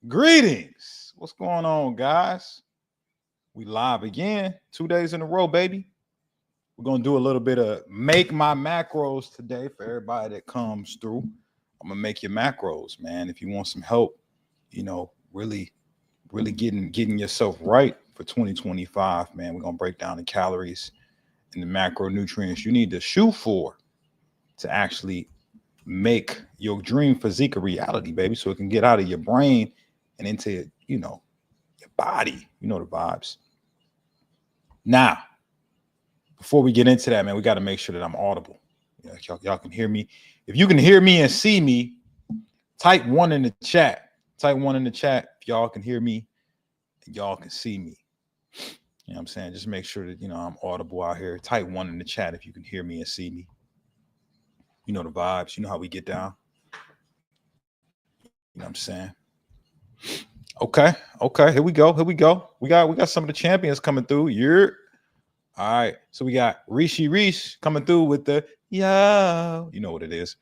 Greetings. What's going on, guys? We live again, 2 days in a row, baby. We're gonna do a little bit of make my macros today for everybody that comes through. I'm gonna make your macros, man. If you want some help, really getting yourself right for 2025, man. We're gonna break down the calories and the macronutrients you need to shoot for to actually make your dream physique a reality, baby, so it can get out of your brain and into your body. You know the vibes. Now, before we get into that, man, we got to make sure that I'm audible. Y'all can hear me. If you can hear me and see me, type one in the chat. Type one in the chat if y'all can hear me and y'all can see me. You know what I'm saying? Just make sure that, I'm audible out here. Type one in the chat if you can hear me and see me. You know the vibes. You know how we get down. You know what I'm saying? Okay. Here we go. We got some of the champions coming through. All right. So we got Rishi coming through with the yo. You know what it is.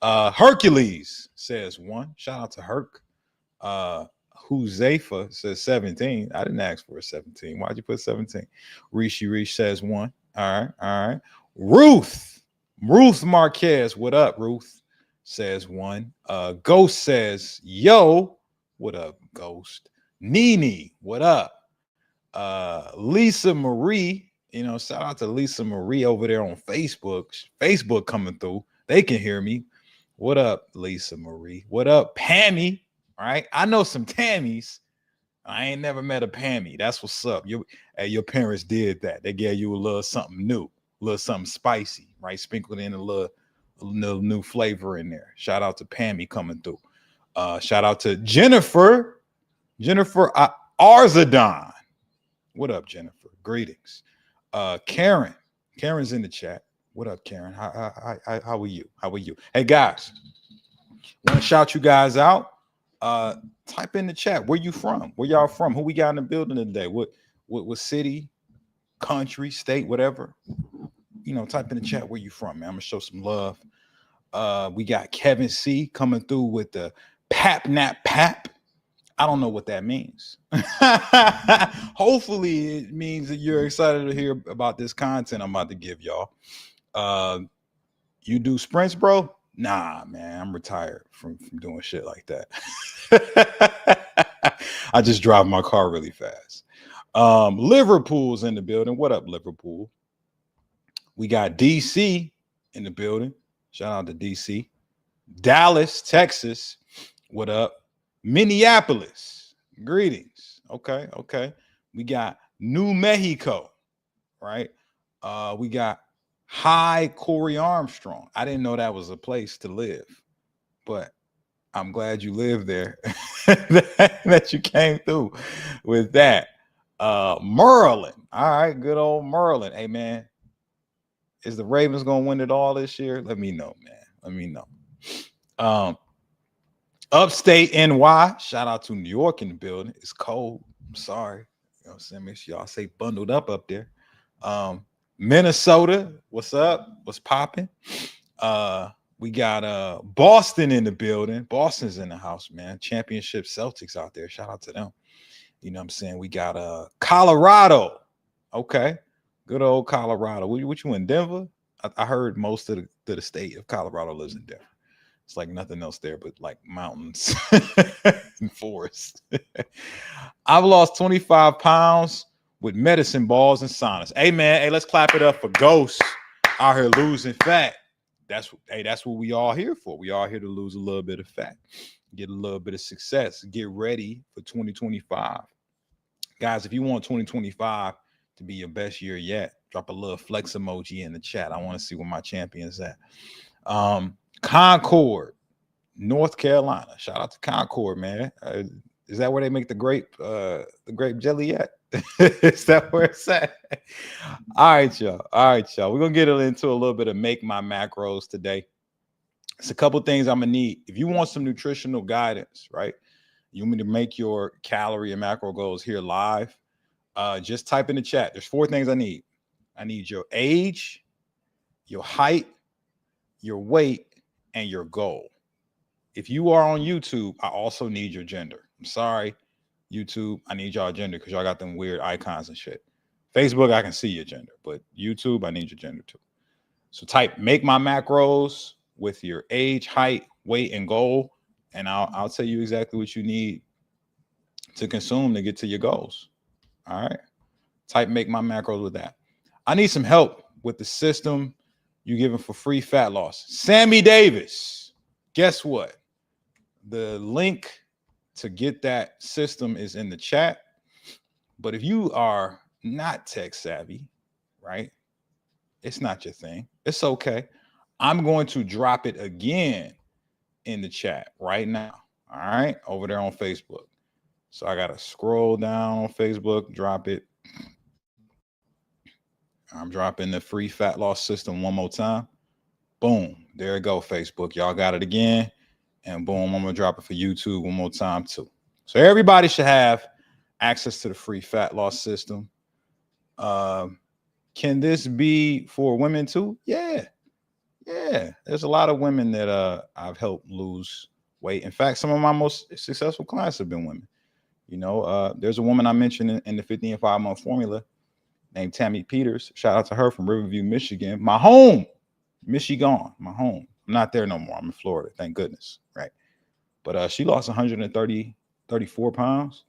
Hercules says 1. Shout out to Herc. Huzafa says 17. I didn't ask for a 17. Why'd you put 17? Rishi says 1. All right. Ruth Marquez. What up, Ruth? Says 1. Ghost says, yo. What up, Ghost? Nene, what up? Lisa Marie, shout out to Lisa Marie over there on Facebook. Facebook coming through. They can hear me. What up, Lisa Marie? What up, Pammy? All right. I know some Tammys. I ain't never met a Pammy. That's what's up. Your parents did that. They gave you a little something new, a little something spicy, right? Sprinkled in a little new flavor in there. Shout out to Pammy coming through. Shout out to Jennifer Arzadon. What up, Jennifer? Greetings. Karen's in the chat. What up, Karen? How are you? Hey guys, want to shout you guys out? Type in the chat. Where you from? Where y'all from? Who we got in the building today? What city, country, state, whatever? Type in the chat where you from, man. I'm gonna show some love. We got Kevin C coming through with the Pap Nap Pap. I don't know what that means. Hopefully it means that you're excited to hear about this content I'm about to give y'all. You do sprints, bro? Nah, man, I'm retired from doing shit like that. I just drive my car really fast. Liverpool's in the building. What up, Liverpool? We got DC in the building. Shout out to DC. Dallas, Texas. What up? Minneapolis. Greetings. Okay. We got New Mexico, right? We got High Corey Armstrong. I didn't know that was a place to live, but I'm glad you live there. that you came through with that. Merlin. All right, good old Merlin. Hey, man, is the Ravens going to win it all this year? Let me know, man. Let me know. Upstate NY. Shout out to New York in the building. It's cold. I'm sorry. You know what I'm saying? Make sure y'all stay bundled up there. Minnesota. What's up? What's popping? We got Boston in the building. Boston's in the house, man. Championship Celtics out there. Shout out to them. You know what I'm saying? We got Colorado. Okay. Good old Colorado. What you in Denver? I heard most of the state of Colorado lives in Denver. It's like nothing else there but like mountains and forests. I've lost 25 pounds with medicine balls and saunas. Hey, man. Hey, let's clap it up for Ghosts out here losing fat. That's what we all here for. We all here to lose a little bit of fat, get a little bit of success, get ready for 2025. Guys, if you want 2025 to be your best year yet, drop a little flex emoji in the chat. I want to see where my champion's at. Concord, North Carolina. Shout out to Concord, man. Is that where they make the grape jelly at? Is that where it's at? All right, y'all. We're gonna get into a little bit of make my macros today. It's a couple things I'm gonna need. If you want some nutritional guidance, right? You want me to make your calorie and macro goals here live? Just type in the chat. There's 4 things I need. I need your age, your height, your weight, and your goal. If you are on YouTube, I also need your gender. I'm sorry, YouTube. I need y'all gender because y'all got them weird icons and shit. Facebook, I can see your gender, but YouTube, I need your gender too. So type make my macros with your age, height, weight, and goal, and I'll tell you exactly what you need to consume to get to your goals. All right. Type make my macros with that. I need some help with the system you giving for free fat loss. Sammie Davis. Guess what? The link to get that system is in the chat. But if you are not tech savvy, right? It's not your thing. It's okay. I'm going to drop it again in the chat right now. All right. Over there on Facebook. So I got to scroll down on Facebook, drop it. I'm dropping the free fat loss system one more time. Boom. There it go, Facebook. Y'all got it again. And boom, I'm going to drop it for YouTube one more time too. So everybody should have access to the free fat loss system. Can this be for women too? Yeah. Yeah. There's a lot of women that I've helped lose weight. In fact, some of my most successful clients have been women. You know, there's a woman I mentioned in the 50 and 5 month formula named Tammy Peters. Shout out to her from Riverview, Michigan. My home, Michigan, my home. I'm not there no more. I'm in Florida. Thank goodness. Right. But she lost 34 pounds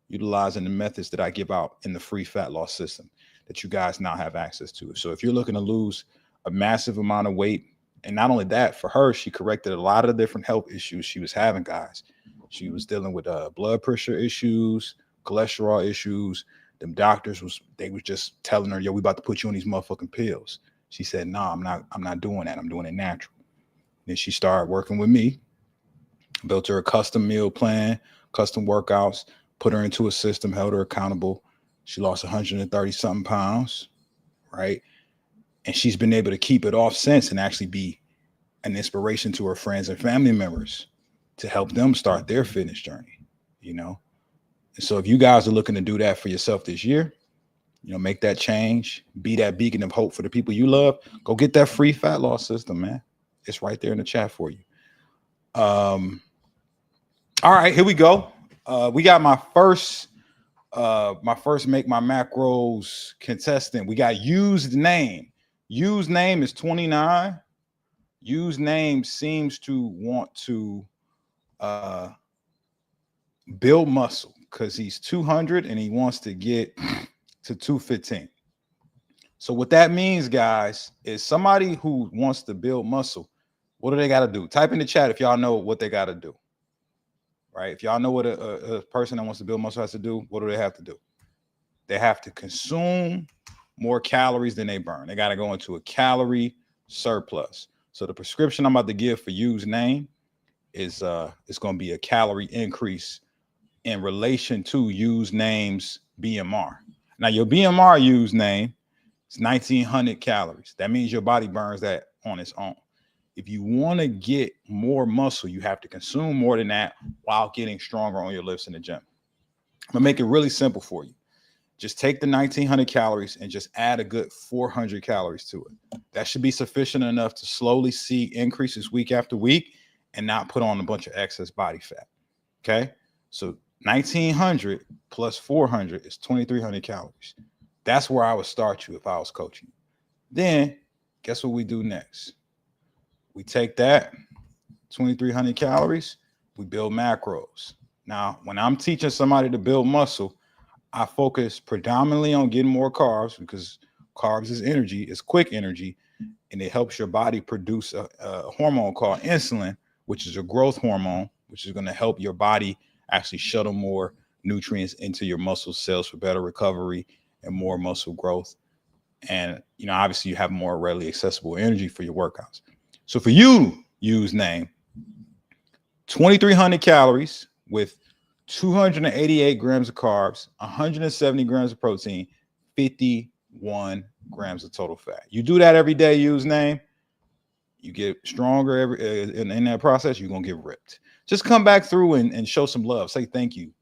utilizing the methods that I give out in the free fat loss system that you guys now have access to. So if you're looking to lose a massive amount of weight, and not only that, for her, she corrected a lot of different health issues she was having, guys. She was dealing with blood pressure issues, cholesterol issues. Them doctors was just telling her, yo, we about to put you on these motherfucking pills. She said, no, I'm not doing that. I'm doing it natural. Then she started working with me, built her a custom meal plan, custom workouts, put her into a system, held her accountable. She lost 130 something pounds, right? And she's been able to keep it off since and actually be an inspiration to her friends and family members to help them start their fitness journey, you know? And so if you guys are looking to do that for yourself this year, you know, make that change, be that beacon of hope for the people you love, go get that free fat loss system, man. It's right there in the chat for you. All right, here we go. We got my first make my macros contestant. We got used name. Used name is 29. Used name seems to want to build muscle because he's 200 and he wants to get to 215. So what that means, guys, is somebody who wants to build muscle, what do they got to do? Type in the chat if y'all know what they got to do. Right? If y'all know what a person that wants to build muscle has to do, what do they have to do? They have to consume more calories than they burn. They got to go into a calorie surplus. So the prescription I'm about to give for used name is it's going to be a calorie increase in relation to used name's BMR. Now your BMR used name is 1900 calories. That means your body burns that on its own. If you want to get more muscle, you have to consume more than that while getting stronger on your lifts in the gym. I'm gonna make it really simple for you. Just take the 1900 calories and just add a good 400 calories to it. That should be sufficient enough to slowly see increases week after week and not put on a bunch of excess body fat. Okay. So 1900 plus 400 is 2300 calories. That's where I would start you if I was coaching. Then guess what we do next? We take that 2300 calories, we build macros. Now, when I'm teaching somebody to build muscle, I focus predominantly on getting more carbs because carbs is energy, it's quick energy, and it helps your body produce a hormone called insulin, which is a growth hormone, which is going to help your body actually shuttle more nutrients into your muscle cells for better recovery and more muscle growth. And, you know, obviously you have more readily accessible energy for your workouts. So for you, use name 2,300 calories with 288 grams of carbs, 170 grams of protein, 51 grams of total fat. You do that every day, use name, you get stronger in that process, you're going to get ripped. Just come back through and show some love. Say thank you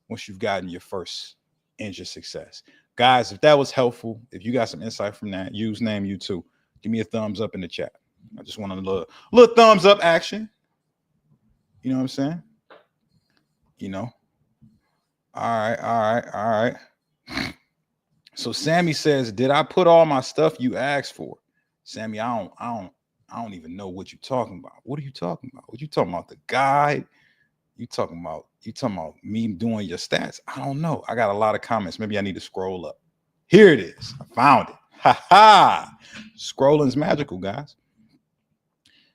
once you've gotten your first inch of success. Guys, if that was helpful, if you got some insight from that, use name you too. Give me a thumbs up in the chat. I just want a little thumbs up action. You know what I'm saying? You know, All right, all right, all right. So Sammie says, "Did I put all my stuff you asked for?" Sammie, I don't even know what you're talking about. What are you talking about? What you talking about? The guide? You talking about me doing your stats? I don't know. I got a lot of comments. Maybe I need to scroll up. Here it is. I found it. Ha ha. Scrolling's magical, guys.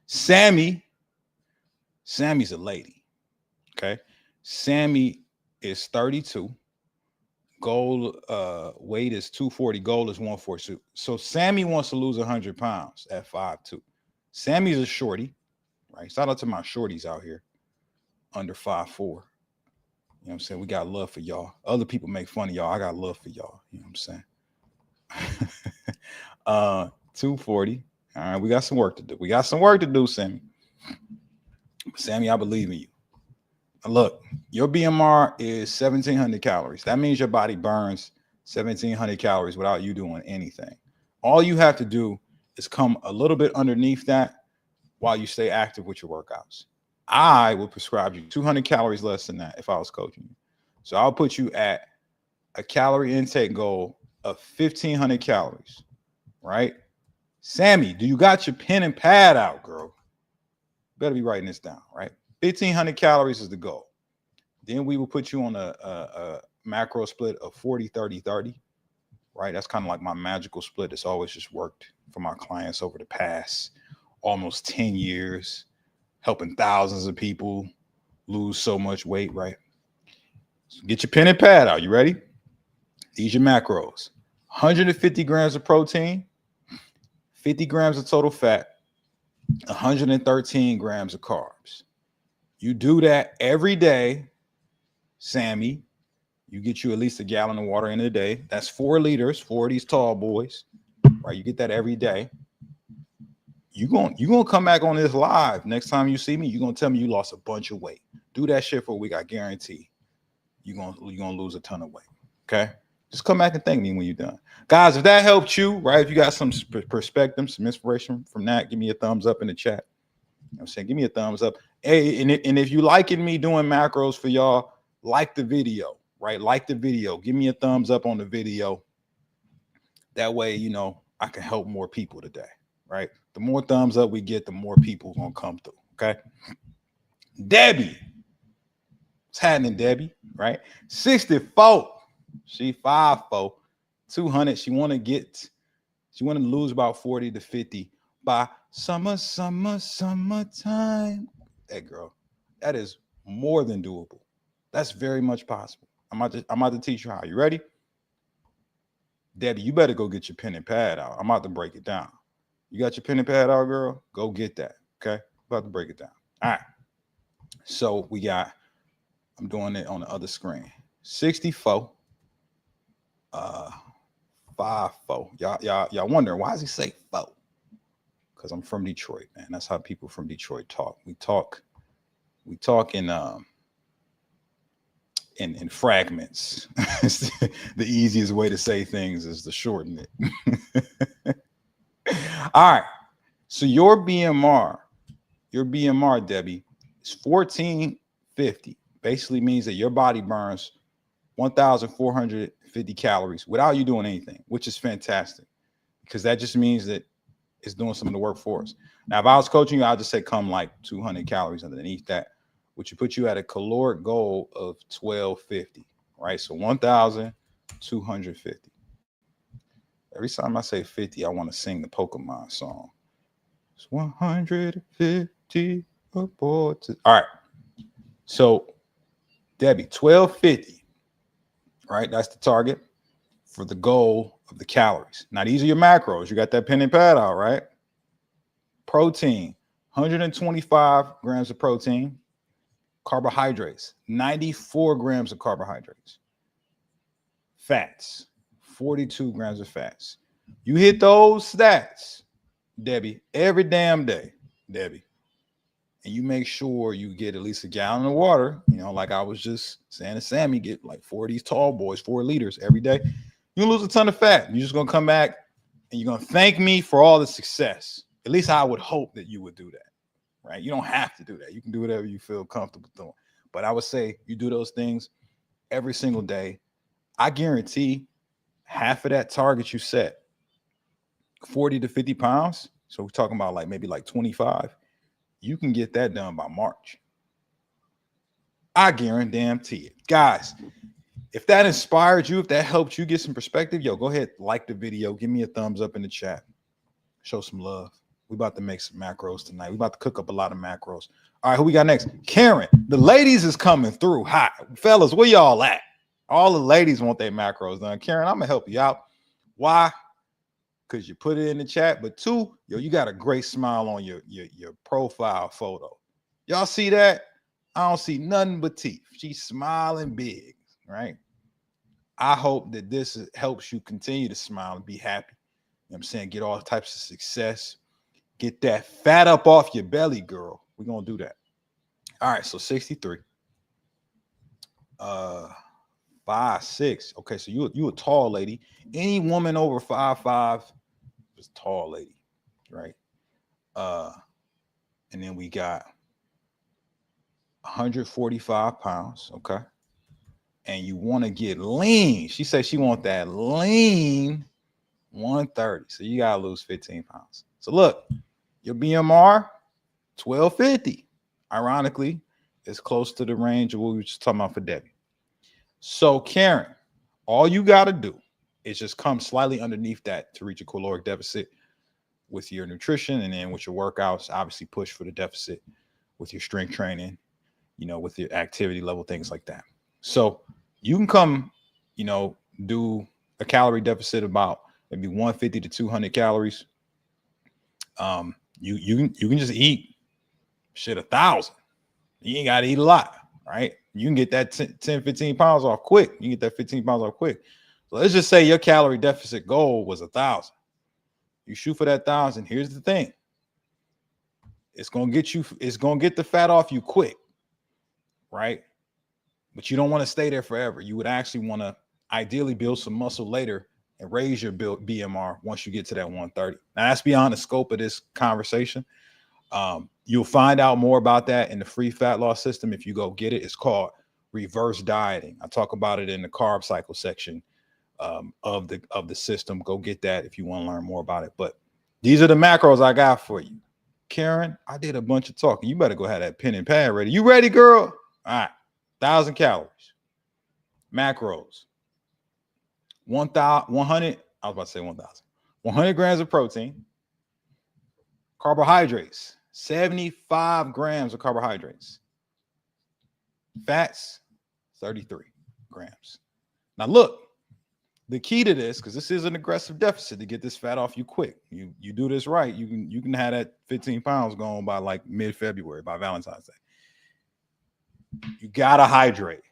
Sammie's a lady. Okay. Sammie is 32. Goal weight is 240. Goal is 142. So Sammie wants to lose 100 pounds at 5'2". Sammie's a shorty, right? Shout out to my shorties out here under 5'4". You know what I'm saying? We got love for y'all. Other people make fun of y'all. I got love for y'all. You know what I'm saying? 240. All right, we got some work to do. We got some work to do, Sammie. Sammie, I believe in you. Look, your BMR is 1,700 calories. That means your body burns 1,700 calories without you doing anything. All you have to do is come a little bit underneath that while you stay active with your workouts. I would prescribe you 200 calories less than that if I was coaching you. So I'll put you at a calorie intake goal of 1,500 calories, right? Sammie, do you got your pen and pad out, girl? Better be writing this down, right? 1,500 calories is the goal. Then we will put you on a macro split of 40, 30, 30, right? That's kind of like my magical split. It's always just worked for my clients over the past almost 10 years, helping thousands of people lose so much weight, right? So get your pen and pad out. You ready? These are macros. 150 grams of protein, 50 grams of total fat, 113 grams of carbs. You do that every day, Sammie. You get you at least a gallon of water in a day. That's 4 liters for these tall boys, right? You get that every day. You're gonna come back on this live next time you see me. You're gonna tell me you lost a bunch of weight. Do that shit for a week. I guarantee you're gonna lose a ton of weight. Okay. Just come back and thank me when you're done. Guys, if that helped you, right? If you got some perspective, some inspiration from that, give me a thumbs up in the chat. You know what I'm saying? Give me a thumbs up. Hey, and if you liking me doing macros for y'all, like the video, right? Like the video. Give me a thumbs up on the video. That way, you know, I can help more people today, right? The more thumbs up we get, the more people gonna come through, okay? Debbie. What's happening, Debbie, right? 64. She 5'4", 200. She want to lose about 40 to 50 by summertime. Hey, girl, that is more than doable. That's very much possible. I'm about to teach you how. You ready? Debbie, you better go get your pen and pad out. I'm about to break it down. You got your pen and pad out, girl? Go get that, okay? About to break it down. All right. So I'm doing it on the other screen. 64. 5'4". Y'all wondering why does he say 4? Because I'm from Detroit, man. That's how people from Detroit talk. We talk in fragments. The easiest way to say things is to shorten it. All right. So your BMR, Debbie, is 1450. Basically means that your body burns 1,450 calories without you doing anything, which is fantastic because that just means that it's doing some of the work for us. Now, if I was coaching you, I'd just say come like 200 calories underneath that, which would put you at a caloric goal of 1,250, right? So 1,250. Every time I say 50, I want to sing the Pokemon song. It's 150 aboard. All right. So, Debbie, 1,250. Right, that's the target for the goal of the calories. Now, these are your macros. You got that pen and pad out, right? Protein, 125 grams of protein. Carbohydrates, 94 grams of carbohydrates. Fats, 42 grams of fats. You hit those stats, Debbie, every damn day, Debbie. And you make sure you get at least a gallon of water. You know, like I was just saying to Sammie, get like 4 of these tall boys, 4 liters every day. You're gonna lose a ton of fat. You're just gonna come back and you're gonna thank me for all the success. At least I would hope that you would do that, right? You don't have to do that. You can do whatever you feel comfortable doing. But I would say you do those things every single day. I guarantee half of that target you set, 40 to 50 pounds. So we're talking about like maybe like 25. You can get that done by March. I guarantee it. Guys, if that inspired you, if that helped you get some perspective, yo, go ahead, like the video. Give me a thumbs up in the chat. Show some love. We about to make some macros tonight. We about to cook up a lot of macros. All right, who we got next? Karen. The ladies is coming through. Hi, fellas, where y'all at? All the ladies want their macros done. Karen, I'm gonna help you out. Why? Because you put it in the chat. But two, yo, you got a great smile on your profile photo. Y'all see that? I don't see nothing but teeth. She's smiling big, right? I hope that this helps you continue to smile and be happy. You know what I'm saying? Get all types of success. Get that fat up off your belly, girl. We're going to do that. All right, so 63. 5'6". Okay, so you a tall lady. Any woman over 5'5" is a tall lady, right? And then we got 145 pounds, okay? And you want to get lean. She said she want that lean 130. So you got to lose 15 pounds. So look, your BMR, 1250. Ironically, it's close to the range of what we were just talking about for Debbie. So Karen, all you got to do is just come slightly underneath that to reach a caloric deficit with your nutrition, and then with your workouts, obviously push for the deficit with your strength training, you know, with your activity level, things like that. So you can come, you know, do a calorie deficit about maybe 150 to 200 calories. You can just eat shit 1,000. You ain't got to eat a lot, right? You can get that 10, 15 pounds off quick. You can get that 15 pounds off quick. So let's just say your calorie deficit goal was 1,000. You shoot for that 1,000. Here's the thing. It's going to get the fat off you quick, right? But you don't want to stay there forever. You would actually want to ideally build some muscle later and raise your BMR once you get to that 130. Now, that's beyond the scope of this conversation. You'll find out more about that in the free fat loss system if you go get it. It's called reverse dieting. I talk about it in the carb cycle section of the system. Go get that if you want to learn more about it. But these are the macros I got for you. Karen, I did a bunch of talking. You better go have that pen and pad ready. You ready, girl? All right. 1,000 calories. Macros. 100. I was about to say 1,000. 100 grams of protein. Carbohydrates. 75 grams of carbohydrates. Fats. 33 grams. Now look, the key to this, because this is an aggressive deficit to get this fat off you quick. You do this right, you can have that 15 pounds gone by like mid-February, by Valentine's Day. You gotta hydrate.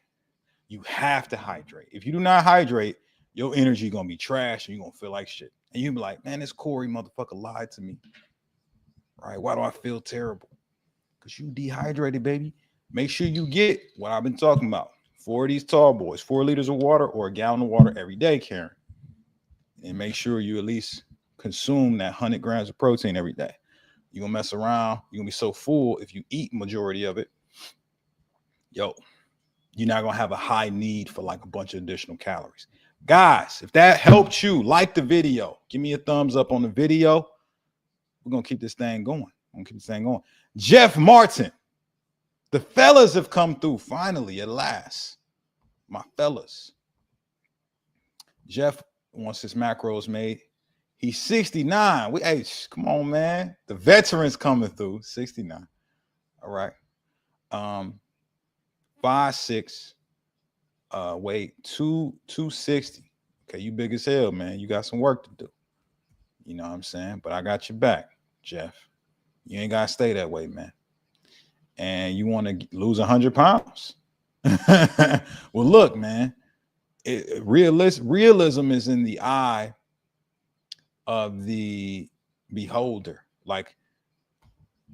You have to hydrate. If you do not hydrate, your energy gonna be trash and you're gonna feel like shit. And you be like, man, this Corey motherfucker lied to me. Right? Why do I feel terrible? Because you dehydrated, baby. Make sure you get what I've been talking about. 4 of these tall boys, 4 liters of water or a gallon of water every day, Karen. And make sure you at least consume that 100 grams of protein every day. You're gonna mess around. You're gonna be so full if you eat majority of it. Yo, you're not gonna have a high need for like a bunch of additional calories. Guys, if that helped you, like the video. Give me a thumbs up on the video. We're gonna keep this thing going. Jeff Martin. The fellas have come through finally at last. My fellas. Jeff wants his macros made. He's 69. Hey, come on, man. The veterans coming through. 69. All right. 5'6". Weight 260. Okay, you big as hell, man. You got some work to do. You know what I'm saying? But I got your back, Jeff. You ain't gotta stay that way, man. And you want to lose 100 pounds. Well, look, man, realism is in the eye of the beholder. Like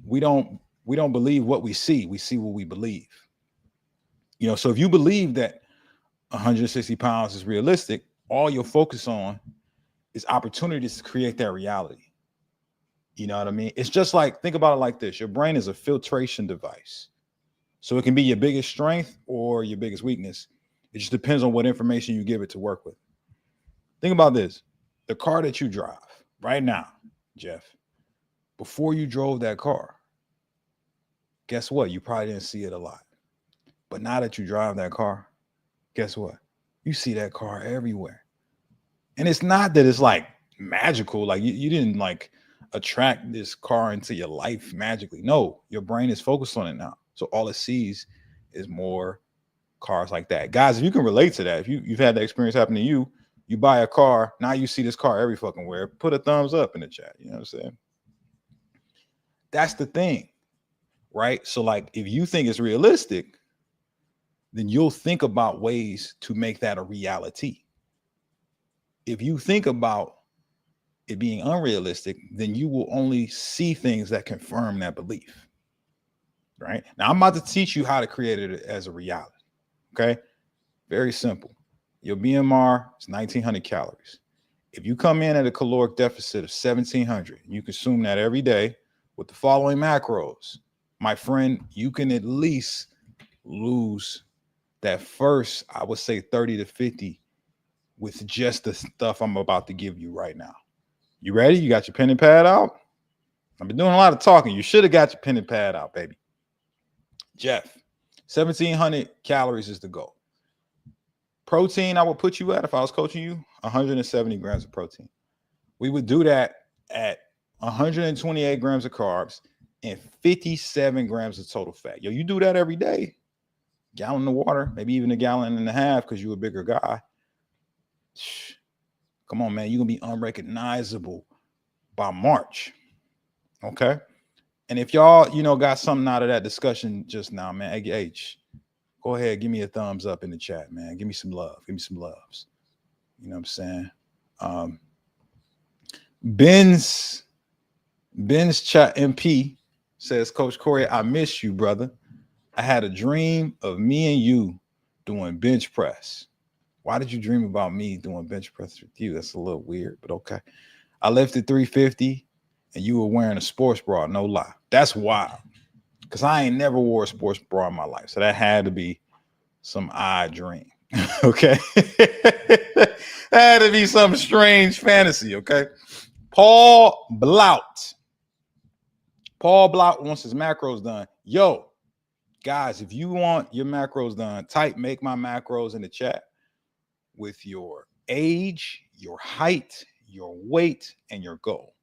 we don't believe what we see what we believe. You know, so if you believe that 160 pounds is realistic, all you'll focus on is opportunities to create that reality. You know what I mean? It's just like, think about it like this. Your brain is a filtration device. So it can be your biggest strength or your biggest weakness. It just depends on what information you give it to work with. Think about this. The car that you drive right now, Jeff, before you drove that car, guess what? You probably didn't see it a lot. But now that you drive that car, guess what? You see that car everywhere. And it's not that it's like magical, like you didn't like attract this car into your life magically. No, your brain is focused on it now. So all it sees is more cars like that. Guys, if you can relate to that, if you've had that experience happen to you, you buy a car, now you see this car every fucking where. Put a thumbs up in the chat. You know what I'm saying? That's the thing, right? So like if you think it's realistic, then you'll think about ways to make that a reality. If you think about it being unrealistic, then you will only see things that confirm that belief. Right? Now, I'm about to teach you how to create it as a reality. Okay? Very simple. Your BMR is 1900 calories. If you come in at a caloric deficit of 1700, you consume that every day with the following macros, my friend, you can at least lose that first, I would say 30 to 50 with just the stuff I'm about to give you right now. You ready? You got your pen and pad out? I've been doing a lot of talking. You should have got your pen and pad out, baby. Jeff, 1700 calories is the goal. Protein, I would put you at, if I was coaching you, 170 grams of protein. We would do that at 128 grams of carbs and 57 grams of total fat. Yo, you do that every day. Gallon of water, maybe even a gallon and a half because you're a bigger guy. Come on, man. You're going to be unrecognizable by March. Okay? And if y'all, got something out of that discussion just now, man, H, go ahead. Give me a thumbs up in the chat, man. Give me some love. Give me some loves. You know what I'm saying? Ben's chat MP says, Coach Corey, I miss you, brother. I had a dream of me and you doing bench press. Why did you dream about me doing bench press with you? That's a little weird, but okay. I lifted 350 and you were wearing a sports bra, no lie. That's wild. Because I ain't never wore a sports bra in my life. So that had to be some odd dream. Okay. That had to be some strange fantasy. Okay. Paul Blout wants his macros done. Yo, guys, if you want your macros done, type make my macros in the chat with your age, your height, your weight, and your goal.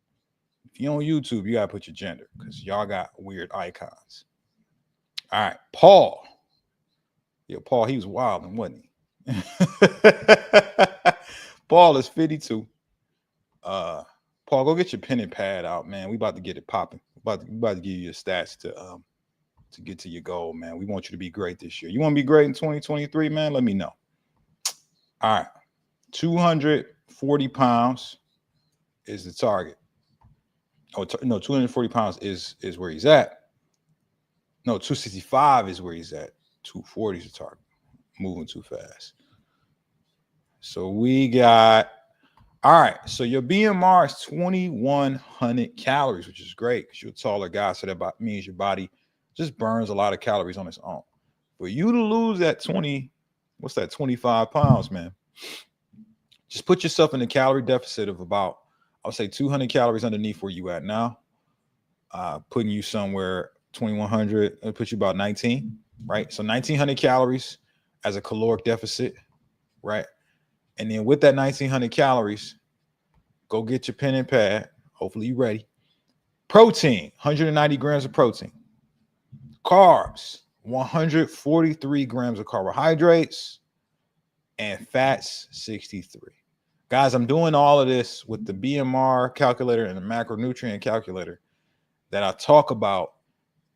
If you're on YouTube, you got to put your gender because y'all got weird icons. All right, Paul. Yeah, Paul, he was wilding, wasn't he? Paul is 52. Paul, go get your pen and pad out, man. We about to get it popping. We about to give you your stats to get to your goal, man. We want you to be great this year. You want to be great in 2023, man? Let me know. All right. 240 pounds is the target. Oh, no, 240 pounds is where he's at. No, 265 is where he's at. 240 is the target. Moving too fast. So we got, all right. So your BMR is 2,100 calories, which is great because you're a taller guy. So that means your body just burns a lot of calories on its own. For you to lose that 25 pounds, man, just put yourself in a calorie deficit of about, I'll say 200 calories underneath where you at now, putting you somewhere 2,100, it'll put you about 19, right? So 1,900 calories as a caloric deficit, right? And then with that 1,900 calories, go get your pen and pad. Hopefully you're ready. Protein, 190 grams of protein. Carbs, 143 grams of carbohydrates. And fats, 63. Guys, I'm doing all of this with the BMR calculator and the macronutrient calculator that I talk about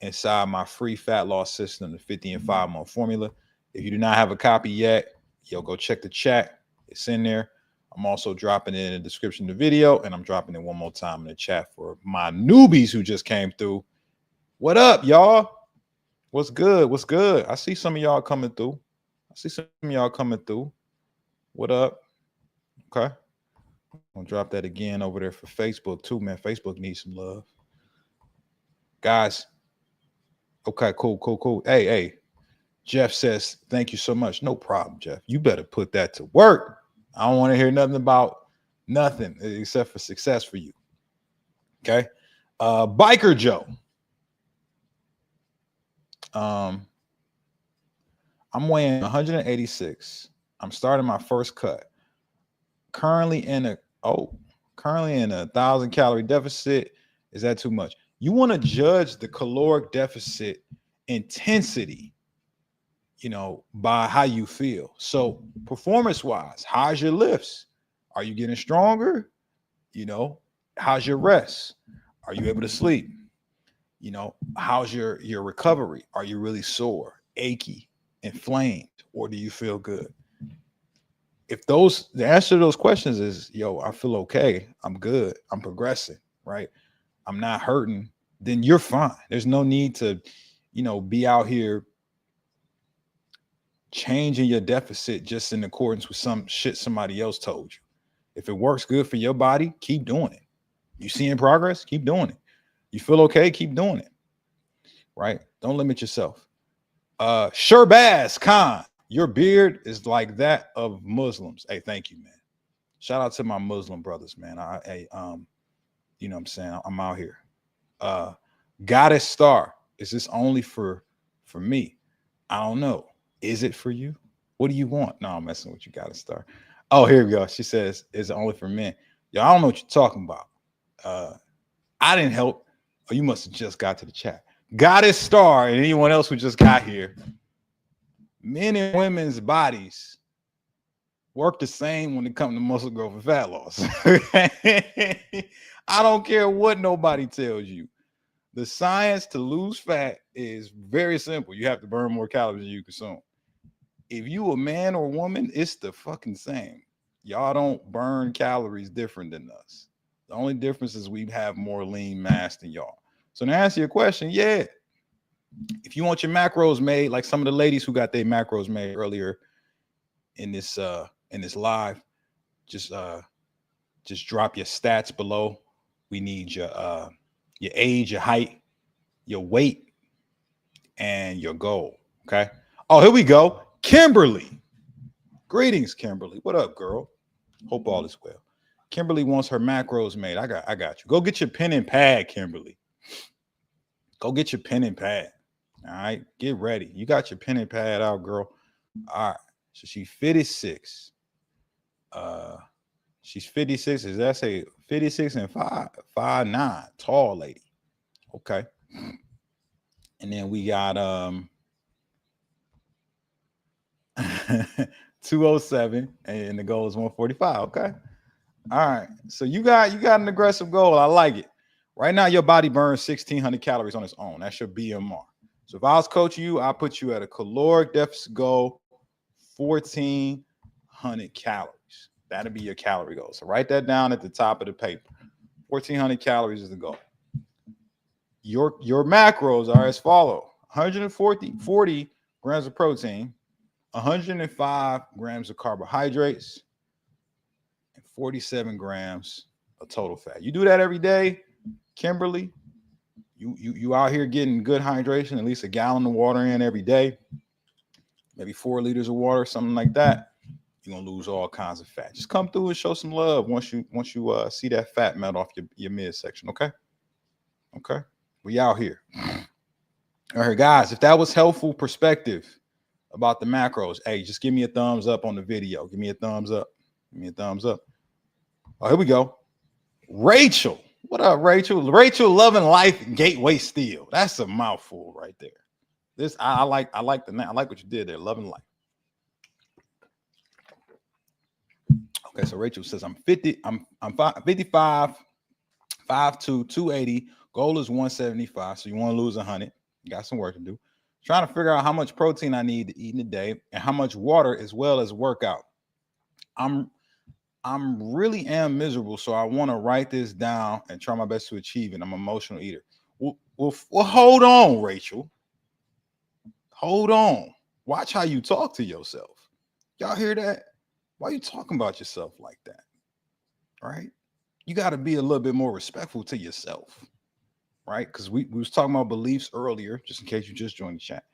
inside my free fat loss system, the 50 and 5 month formula. If you do not have a copy yet, go check the chat. It's in there. I'm also dropping it in the description of the video, and I'm dropping it one more time in the chat for my newbies who just came through. What up, y'all? What's good? What's good? I see some of y'all coming through. What up? Okay. I'm gonna drop that again over there for Facebook too, man. Facebook needs some love. Guys. Okay, cool. Hey. Jeff says, thank you so much. No problem, Jeff. You better put that to work. I don't want to hear nothing about nothing except for success for you. Okay. Biker Joe. I'm weighing 186. I'm starting my first cut. Currently in a 1,000 calorie deficit. Is that too much? You want to judge the caloric deficit intensity, by how you feel. So performance wise, how's your lifts? Are you getting stronger? How's your rest? Are you able to sleep? How's your recovery? Are you really sore, achy, inflamed, or do you feel good? If the answer to those questions is, I feel okay, I'm good, I'm progressing, right? I'm not hurting, then you're fine. There's no need to, be out here changing your deficit just in accordance with some shit somebody else told you. If it works good for your body, keep doing it. You seeing progress? Keep doing it. You feel okay? Keep doing it. Right? Don't limit yourself. Sherbaz Khan, your beard is like that of Muslims. Hey, thank you, man. Shout out to my Muslim brothers, man. You know what I'm saying? I'm out here. Goddess Star, is this only for me? I don't know. Is it for you? What do you want? No, I'm messing with you. Goddess Star. Oh, here we go. She says, is it only for men? Yo, I don't know what you're talking about. I didn't help. Oh, you must have just got to the chat. Goddess Star and anyone else who just got here. Men and women's bodies work the same when it comes to muscle growth and fat loss. I don't care what nobody tells you. The science to lose fat is very simple. You have to burn more calories than you consume. If you a man or woman, it's the fucking same. Y'all don't burn calories different than us. The only difference is we have more lean mass than y'all. So to answer your question, yeah. If you want your macros made, like some of the ladies who got their macros made earlier in this live, just drop your stats below. We need your age, your height, your weight, and your goal. Okay. Oh, here we go. Kimberly. Greetings, Kimberly. What up, girl? Hope all is well. Kimberly wants her macros made. I got you. Go get your pen and pad, Kimberly. Go get your pen and pad. All right. Get ready. You got your pen and pad out, girl. All right. So she's 56. She's 56. Is that say 56 and 5'9", tall lady. Okay. And then we got 207 and the goal is 145. Okay. All right. So you got an aggressive goal. I like it. Right now, your body burns 1,600 calories on its own. That's your BMR. So if I was coaching you, I'll put you at a caloric deficit goal, 1,400 calories. That'll be your calorie goal. So write that down at the top of the paper. 1,400 calories is the goal. Your macros are as follow: 40 grams of protein, 105 grams of carbohydrates, and 47 grams of total fat. You do that every day, Kimberly. You out here getting good hydration, at least a gallon of water in every day, maybe 4 liters of water, something like that. You're gonna lose all kinds of fat. Just come through and show some love once you see that fat melt off your midsection. Okay. We out here. All right, guys. If that was helpful perspective about the macros, hey, just give me a thumbs up on the video. Give me a thumbs up. Oh, here we go. Rachel. What up, Rachel? Rachel loving life gateway steel. That's a mouthful right there. This I like what you did there. Loving life. Okay, so Rachel says I'm 55, 5'2", 280. Goal is 175. So you want to lose 100. You got some work to do. Trying to figure out how much protein I need to eat in a day and how much water as well as workout. I'm really miserable, so I want to write this down and try my best to achieve it. I'm an emotional eater. Well, hold on, Rachel. Hold on. Watch how you talk to yourself. Y'all hear that? Why are you talking about yourself like that? Right? You got to be a little bit more respectful to yourself, right? Because we was talking about beliefs earlier, just in case you just joined the chat.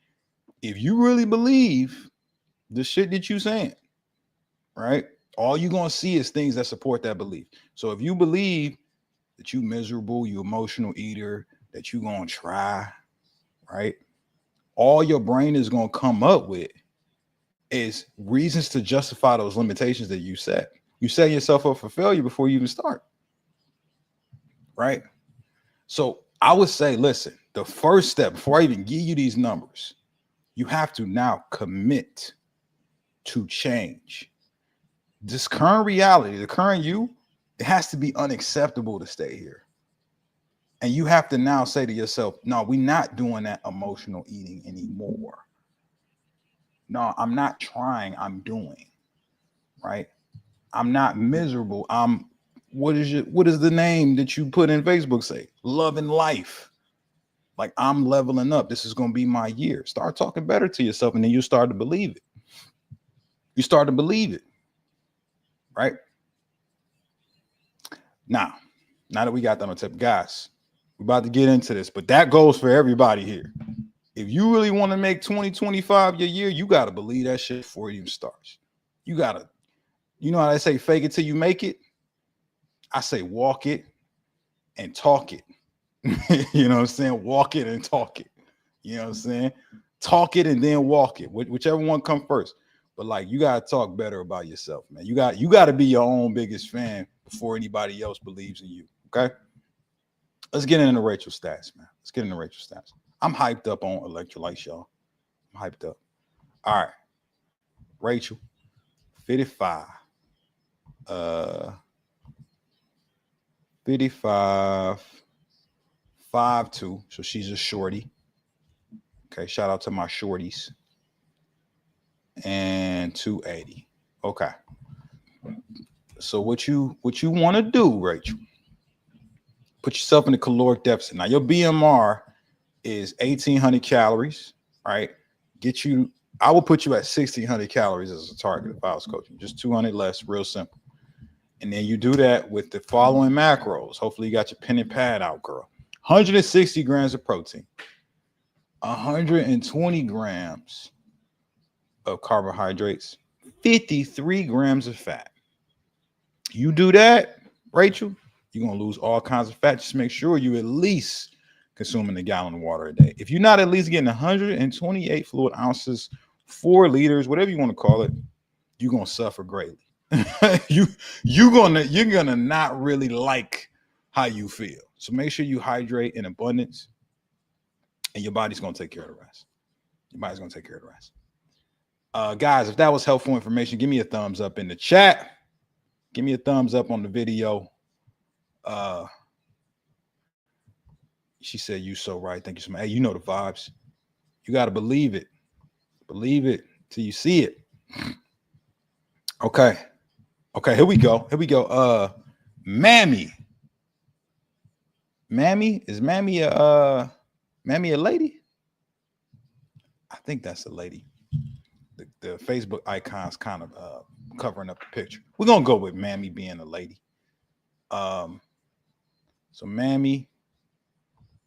if you really believe the shit that you saying, right? All you're gonna see is things that support that belief. So if you believe that you miserable, you emotional eater, that you gonna try, right? All your brain is gonna come up with is reasons to justify those limitations that you set. You set yourself up for failure before you even start, right? So I would say, listen, the first step before I even give you these numbers, you have to now commit to change. This current reality, the current you, it has to be unacceptable to stay here. And you have to now say to yourself, no, we're not doing that emotional eating anymore. No, I'm not trying, I'm doing, right? I'm not miserable. What is the name that you put in Facebook say? Loving life. Like, I'm leveling up. This is going to be my year. Start talking better to yourself, and then you start to believe it. You start to believe it, right? Now that we got that on tip, guys, we're about to get into this, but that goes for everybody here. If you really want to make 2025 your year, you got to believe that shit before it even starts. You got to, you know how they say, fake it till you make it? I say walk it and talk it. You know what I'm saying? Walk it and talk it. You know what I'm saying? Talk it and then walk it. Whichever one comes first. But like, you gotta talk better about yourself, man. You got to be your own biggest fan before anybody else believes in you. Okay. Let's get into Rachel stats, man. Let's get into Rachel stats. I'm hyped up on electrolytes, y'all. I'm hyped up. All right. Rachel, 55. 55. 5'2", so she's a shorty. Okay, shout out to my shorties. And 280. Okay. So what you want to do, Rachel? Put yourself in a caloric deficit. Now your BMR is 1,800 calories, right? I will put you at 1,600 calories as a target if I was coaching. Just 200 less, real simple. And then you do that with the following macros. Hopefully you got your pen and pad out, girl. 160 grams of protein, 120 grams of carbohydrates, 53 grams of fat. You do that, Rachel, you're going to lose all kinds of fat. Just make sure you at least consuming a gallon of water a day. If you're not at least getting 128 fluid ounces, 4 liters, whatever you want to call it, you're going to suffer greatly. You're gonna not really like how you feel. So make sure you hydrate in abundance, and your body's gonna take care of the rest. Your body's gonna take care of the rest. Guys, if that was helpful information, give me a thumbs up in the chat. Give me a thumbs up on the video. She said, "You so right. Thank you so much." Hey, you know the vibes. You got to believe it. Believe it till you see it. Okay. Here we go. Mamie. Is Mamie a lady? I think that's a lady. The Facebook icon's kind of covering up the picture. We're gonna go with Mamie being a lady. So Mamie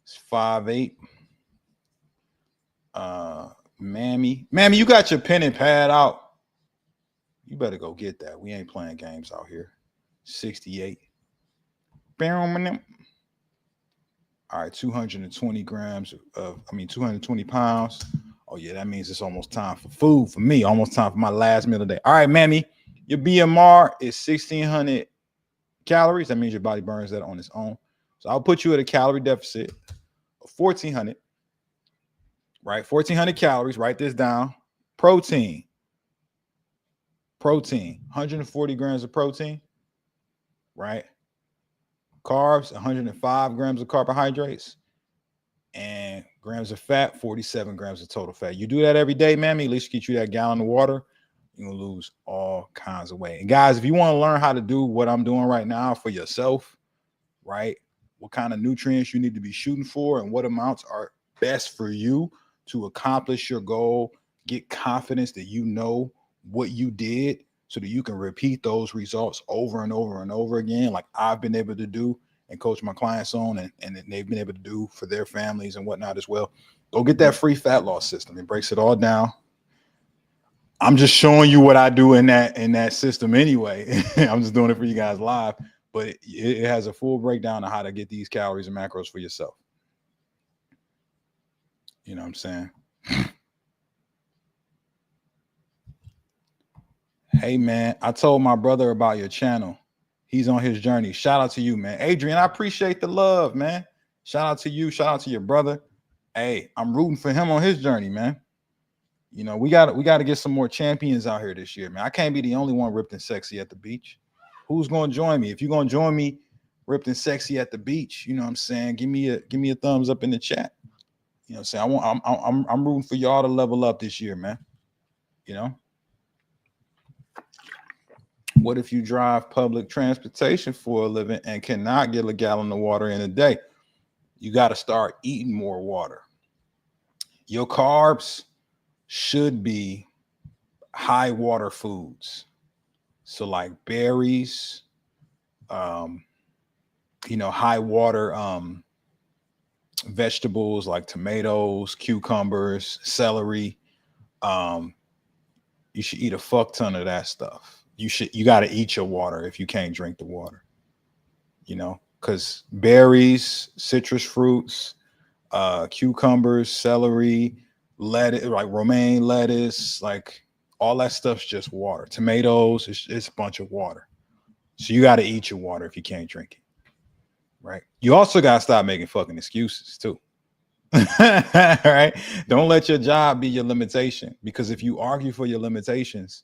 is 5'8". Mamie, you got your pen and pad out. You better go get that. We ain't playing games out here. 68. All right, 220 grams of, 220 pounds. Oh, yeah, that means it's almost time for food for me. Almost time for my last meal of the day. All right, Mamie, your BMR is 1,600 calories. That means your body burns that on its own. So I'll put you at a calorie deficit of 1,400, right? 1,400 calories. Write this down. Protein, 140 grams of protein, right? Carbs, 105 grams of carbohydrates, and grams of fat, 47 grams of total fat. You do that every day, Mamie, at least get you that gallon of water. You're going to lose all kinds of weight. And guys, if you want to learn how to do what I'm doing right now for yourself, right? What kind of nutrients you need to be shooting for and what amounts are best for you to accomplish your goal, get confidence that you know what you did so that you can repeat those results over and over and over again, like I've been able to do and coach my clients on, and they've been able to do for their families and whatnot as well. Go get that free fat loss system. It breaks it all down. I'm just showing you what I do in that system anyway. I'm just doing it for you guys live, but it has a full breakdown of how to get these calories and macros for yourself. You know what I'm saying? Hey man, I told my brother about your channel. He's on his journey. Shout out to you, man. Adrian, I appreciate the love, man. Shout out to you. Shout out to your brother. Hey, I'm rooting for him on his journey, man. You know, we got to get some more champions out here this year, man. I can't be the only one ripped and sexy at the beach. Who's going to join me? If you're going to join me ripped and sexy at the beach, you know what I'm saying? Give me a thumbs up in the chat. You know what I'm saying? I'm rooting for y'all to level up this year, man. You know? What if you drive public transportation for a living and cannot get a gallon of water in a day? You got to start eating more water. Your carbs should be high water foods. So like berries, you know, high water vegetables like tomatoes, cucumbers, celery. You should eat a fuck ton of that stuff. You got to eat your water if you can't drink the water, you know, because berries, citrus fruits, cucumbers, celery, lettuce, like romaine lettuce, like all that stuff's just water. Tomatoes, it's a bunch of water. So you got to eat your water if you can't drink it, right? You also got to stop making fucking excuses too. Right? Don't let your job be your limitation, because if you argue for your limitations,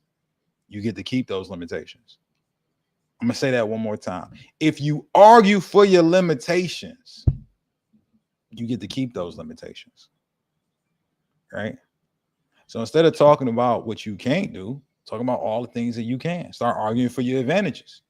you get to keep those limitations. I'm gonna say that one more time. If you argue for your limitations, you get to keep those limitations, right? So instead of talking about what you can't do, talk about all the things that you can. Start arguing for your advantages.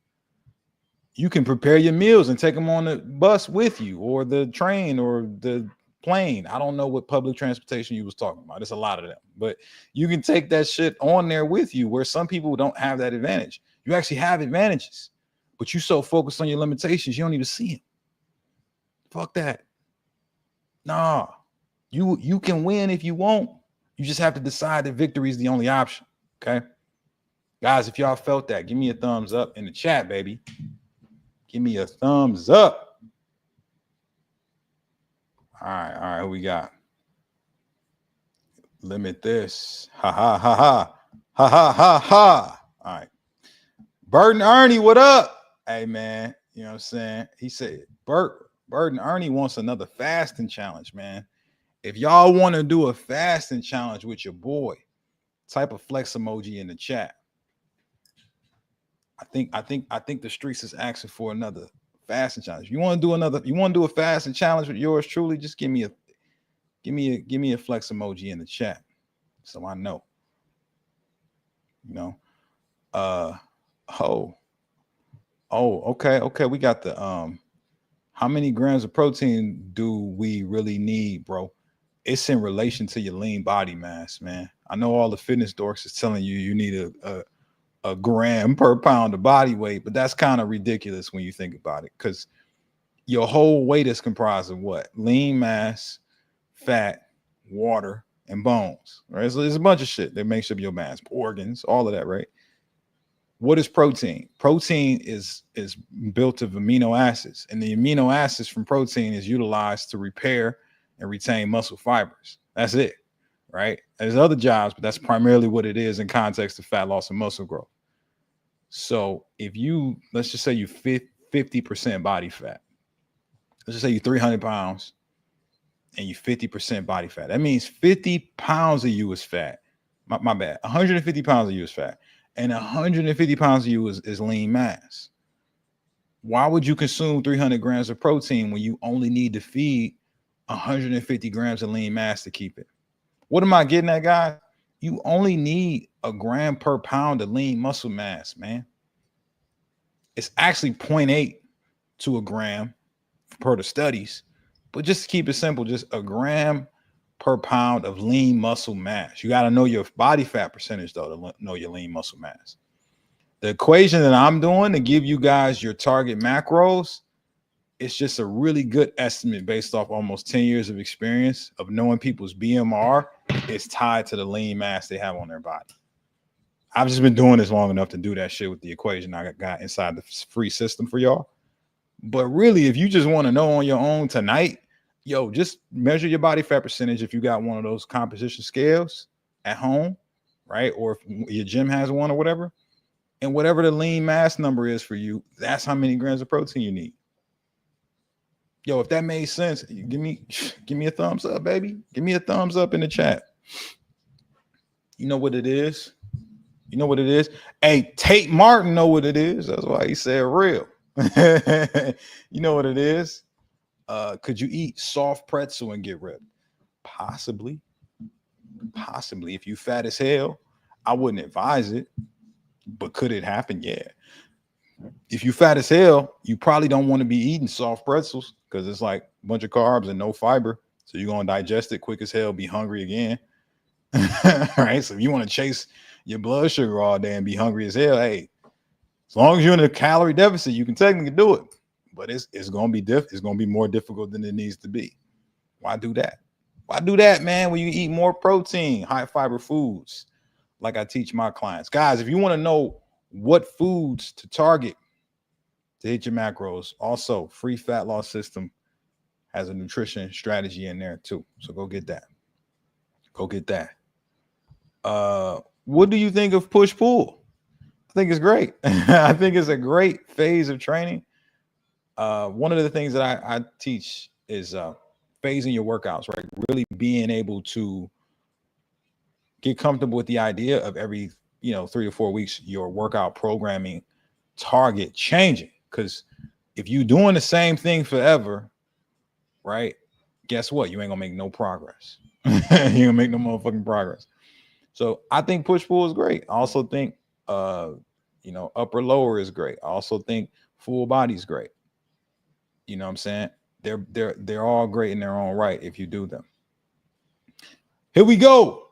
You can prepare your meals and take them on the bus with you, or the train, or the plane. I don't know what public transportation you was talking about. There's a lot of them, but you can take that shit on there with you, where some people don't have that advantage. You actually have advantages, but you so focused on your limitations, you don't even see them. Fuck that. Nah, you can win if you want. You just have to decide that victory is the only option. Okay, guys, if y'all felt that, give me a thumbs up in the chat, baby. Give me a thumbs up. All right, who we got? Limit this. Ha ha ha ha. Ha ha ha ha. All right. Bert and Ernie, what up? Hey man, you know what I'm saying? He said, Bert and Ernie wants another fasting challenge, man. If y'all want to do a fasting challenge with your boy, type a flex emoji in the chat. I think the streets is asking for another fasting challenge. You want to do a fasting challenge with yours truly, just give me a flex emoji in the chat so I know. You know. Okay, we got the how many grams of protein do we really need, bro? It's in relation to your lean body mass, man. I know all the fitness dorks is telling you need a gram per pound of body weight, but that's kind of ridiculous when you think about it, because your whole weight is comprised of what? Lean mass, fat, water, and bones, right? So there's a bunch of shit that makes up your mass, organs, all of that, right? What is protein? Protein is built of amino acids, and the amino acids from protein is utilized to repair and retain muscle fibers. That's it, right? There's other jobs, but that's primarily what it is in context of fat loss and muscle growth. So if you, let's just say you 50% body fat, let's just say you're 300 pounds and you 50% body fat. That means 50 pounds of you is fat. My bad. 150 pounds of you is fat, and 150 pounds of you is lean mass. Why would you consume 300 grams of protein when you only need to feed 150 grams of lean mass to keep it? What am I getting at, guys? You only need a gram per pound of lean muscle mass, man. It's actually 0.8 to a gram per the studies, but just to keep it simple, just a gram per pound of lean muscle mass. You got to know your body fat percentage, though, to know your lean muscle mass. The equation that I'm doing to give you guys your target macros it's just a really good estimate based off almost 10 years of experience of knowing people's BMR is tied to the lean mass they have on their body. I've just been doing this long enough to do that shit with the equation I got inside the free system for y'all. But really, if you just want to know on your own tonight, yo, just measure your body fat percentage if you got one of those composition scales at home, right? Or if your gym has one or whatever. And whatever the lean mass number is for you, that's how many grams of protein you need. Yo, if that made sense, give me a thumbs up, baby. Give me a thumbs up in the chat. You know what it is? You know what it is? Hey, Tate Martin know what it is. That's why he said real. You know what it is? Could you eat soft pretzel and get ripped? Possibly. Possibly. If you fat as hell, I wouldn't advise it. But could it happen? Yeah. If you fat as hell, you probably don't want to be eating soft pretzels because it's like a bunch of carbs and no fiber. So you're going to digest it quick as hell, be hungry again. Right? So if you want to chase your blood sugar all day and be hungry as hell, hey, as long as you're in a calorie deficit, you can technically do it. But it's going to be it's going to be more difficult than it needs to be. Why do that? Why do that, man? When you eat more protein, high fiber foods, like I teach my clients. Guys, if you want to know what foods to target to hit your macros, also free fat loss system has a nutrition strategy in there too. So go get that. Go get that. What do you think of push-pull? I think it's great. I think it's a great phase of training. One of the things that I teach is phasing your workouts, right? Really being able to get comfortable with the idea of every 3 to 4 weeks, your workout programming target changing. Because if you're doing the same thing forever, right? Guess what? You ain't gonna make no progress. You ain't gonna make no motherfucking progress. So I think push-pull is great. I also think upper lower is great. I also think full body is great. You know what I'm saying? They're all great in their own right if you do them. Here we go.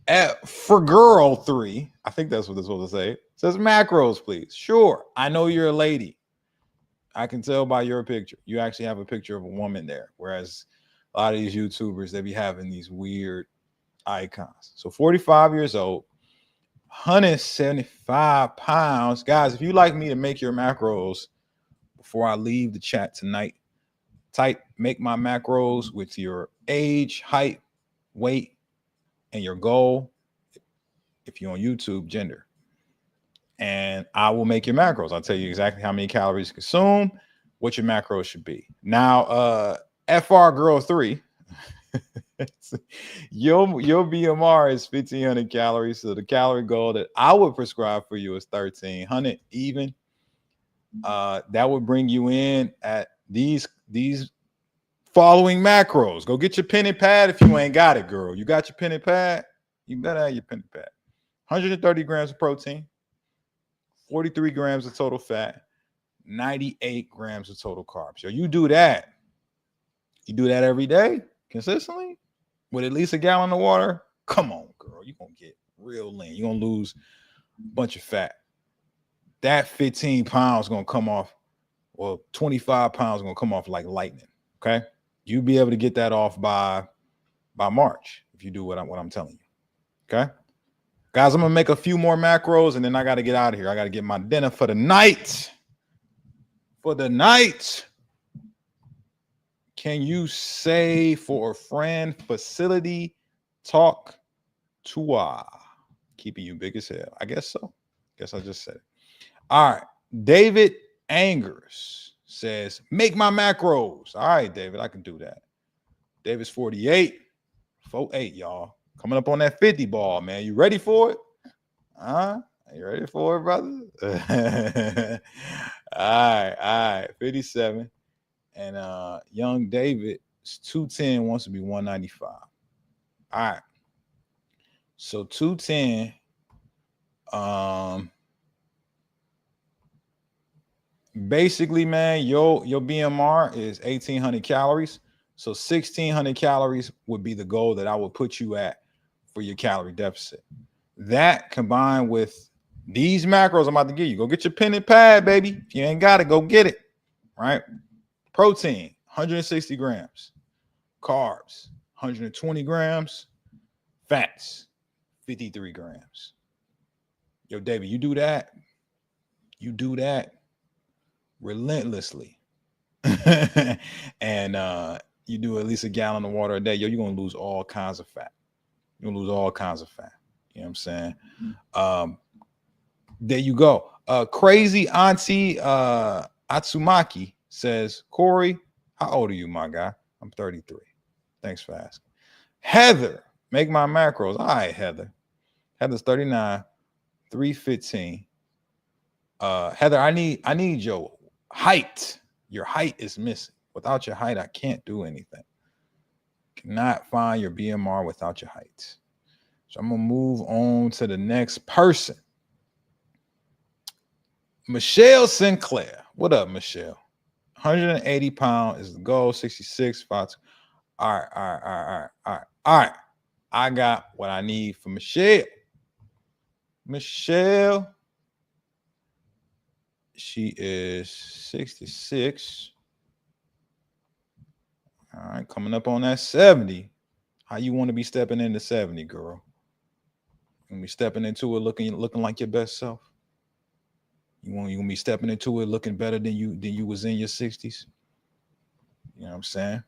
At Frgrl 3, I think that's what this was to say. It says macros, please. Sure, I know you're a lady. I can tell by your picture. You actually have a picture of a woman there, whereas a lot of these YouTubers, they be having these weird icons. So 45 years old, 175 pounds. Guys, if you like me to make your macros before I leave the chat tonight, type make my macros with your age, height, weight, and your goal. If you're on YouTube, gender. And I will make your macros. I'll tell you exactly how many calories you consume, what your macros should be. Now, Frgrl 3, your BMR is 1,500 calories. So the calorie goal that I would prescribe for you is 1,300 even. That would bring you in at these following macros. Go get your pen and pad if you ain't got it, girl. You got your pen and pad? You better have your pen and pad. 130 grams of protein, 43 grams of total fat, 98 grams of total carbs. So you do that. You do that every day consistently with at least a gallon of water. Come on, girl. You're going to get real lean. You're going to lose a bunch of fat. That 15 pounds is going to come off, well, 25 pounds is going to come off like lightning. Okay. You'll be able to get that off by March if you do what I'm telling you. Okay. Guys, I'm going to make a few more macros and then I got to get out of here. I got to get my dinner for the night. For the night. Can you say for a friend facility talk to keeping you big as hell? I guess so. Guess I just said it. All right. David Angers says, make my macros. All right, David, I can do that. David's 48. 48, y'all. Coming up on that 50 ball, man. You ready for it? Are you ready for it, brother? All right. 57. And young David is 210, wants to be 195. All right. So 210. Basically, man, your BMR is 1,800 calories. So 1,600 calories would be the goal that I would put you at for your calorie deficit. That combined with these macros I'm about to give you. Go get your pen and pad, baby. If you ain't got it, go get it. right? Protein, 160 grams. Carbs, 120 grams. Fats, 53 grams. Yo, David, you do that relentlessly. And you do at least a gallon of water a day, yo, you're gonna lose all kinds of fat. You're gonna lose all kinds of fat. You know what I'm saying? There you go. Crazy Auntie Atsumaki says, Corey, how old are you, my guy? I'm 33. Thanks for asking. Heather, make my macros. All right, Heather. Heather's 39, 315. Heather, I need your height. Your height is missing. Without your height, I can't do anything. Cannot find your BMR without your height. So I'm gonna move on to the next person. Michelle Sinclair. What up, Michelle? 180 pounds is the goal. 66, 5. All right. I got what I need for Michelle. Michelle, she is 66. All right, coming up on that 70. How you want to be stepping into 70, girl? You want to be stepping into it looking like your best self? You want to be stepping into it looking better than you was in your 60s? You know what I'm saying?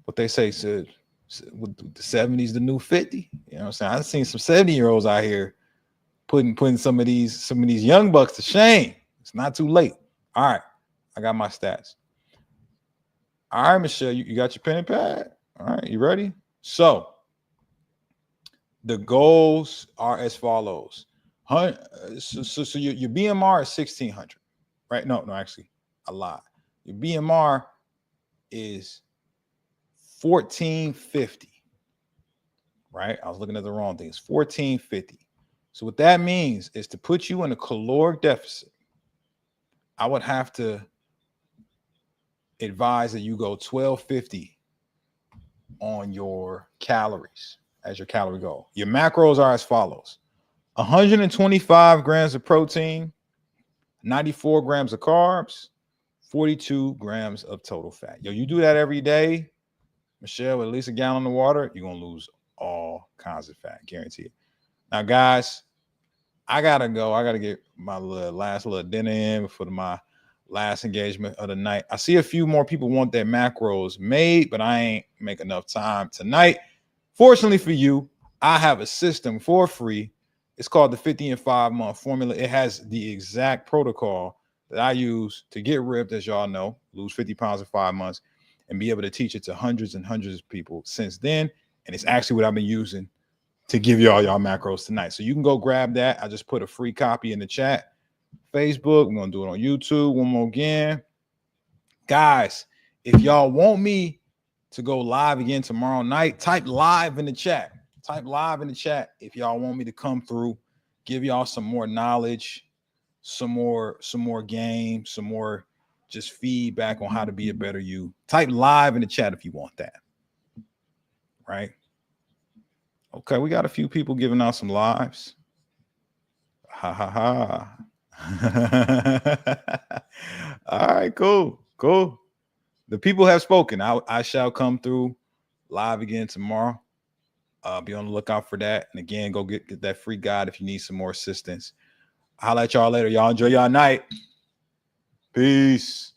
What they say, said the 70s the new 50. You know what I'm saying? I've seen some 70-year-olds out here putting some of these young bucks to shame. It's not too late. All right, I got my stats. All right, Michelle, you got your pen and pad? All right, you ready? So the goals are as follows. So your BMR is 1600, right? No, actually, a lot. Your BMR is 1450, right? I was looking at the wrong thing. It's 1450. So what that means is to put you in a caloric deficit, I would have to advise that you go 1250 on your calories as your calorie goal. Your macros are as follows: 125 grams of protein, 94 grams of carbs, 42 grams of total fat. Yo, you do that every day, Michelle, with at least a gallon of water, you're going to lose all kinds of fat, guaranteed. Now, guys, I got to go. I got to get my last little dinner in for my last engagement of the night. I see a few more people want their macros made, but I ain't make enough time tonight. Fortunately for you, I have a system for free. It's called the 50 in 5 month formula. It has the exact protocol that I use to get ripped, as y'all know, lose 50 pounds in 5 months, and be able to teach it to hundreds and hundreds of people since then. And it's actually what I've been using to give y'all macros tonight. So you can go grab that. I just put a free copy in the chat. Facebook, we're going to do it on YouTube one more again. Guys, if y'all want me to go live again tomorrow night, type live in the chat. Type live in the chat if y'all want me to come through, give y'all some more knowledge, some more game, some more just feedback on how to be a better you. Type live in the chat if you want that. Right? Okay, we got a few people giving out some lives. Ha ha ha. All right, cool. The people have spoken. I shall come through live again tomorrow. Be on the lookout for that. And again, go get that free guide if you need some more assistance. I'll let y'all later. Y'all enjoy y'all night. Peace.